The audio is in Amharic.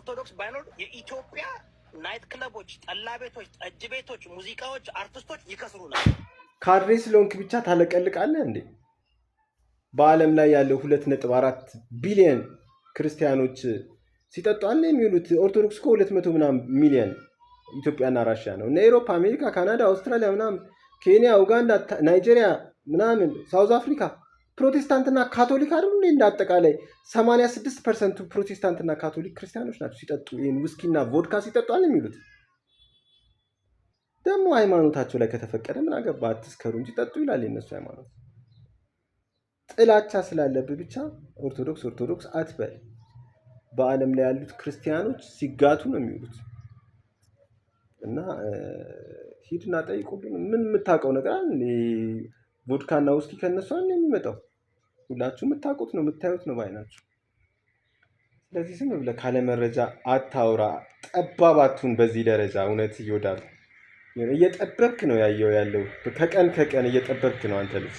ኦርቶዶክስ ባይኖር የኢትዮጵያ ናይት ክለቦች፣ ጠላ ቤቶች፣ ጠጅ ቤቶች፣ ሙዚቃዎች፣ አርቲስቶች ይከስሩ ነበር። ካድሬ ስለሆንክ ብቻ ታለቀልቃለህ እንዴ? በዓለም ላይ ያለው 2.4 ቢሊዮን ክርስቲያኖች ሲጠጡ አለ የሚውሉት። ኦርቶዶክስ እኮ 200 ምናምን ሚሊዮን ኢትዮጵያና ራሽያ ነው። እና ኤሮፓ፣ አሜሪካ፣ ካናዳ፣ አውስትራሊያ ምናምን፣ ኬንያ፣ ኡጋንዳ፣ ናይጄሪያ ምናምን፣ ሳውዝ አፍሪካ ፕሮቴስታንትና ካቶሊክ አይደሉ እንዴ? እንዳጠቃላይ 86% ፕሮቴስታንትና ካቶሊክ ክርስቲያኖች ናቸው ሲጠጡ። ይሄን ውስኪና ቮድካ ሲጠጡ አለ የሚሉት። ደግሞ ሃይማኖታቸው ላይ ከተፈቀደ ምን አገባ? አትስከሩ እንጂ ጠጡ ይላል የነሱ ሃይማኖት። ጥላቻ ስላለብህ ብቻ ኦርቶዶክስ አትበል። በዓለም ላይ ያሉት ክርስቲያኖች ሲጋቱ ነው የሚውሉት። እና ሂድና ጠይቁልን። ምን የምታውቀው ነገር አለ? ቮድካና ውስኪ ከነሱ አለ የሚመጣው። ሁላችሁ የምታውቁት ነው የምታዩት ነው ባይናችሁ። ስለዚህ ዝም ብለህ ካለ መረጃ አታውራ። ጠባባቱን በዚህ ደረጃ እውነት ይወዳል። እየጠበብክ ነው ያለው። ከቀን እየጠበብክ ነው አንተ ልጅ።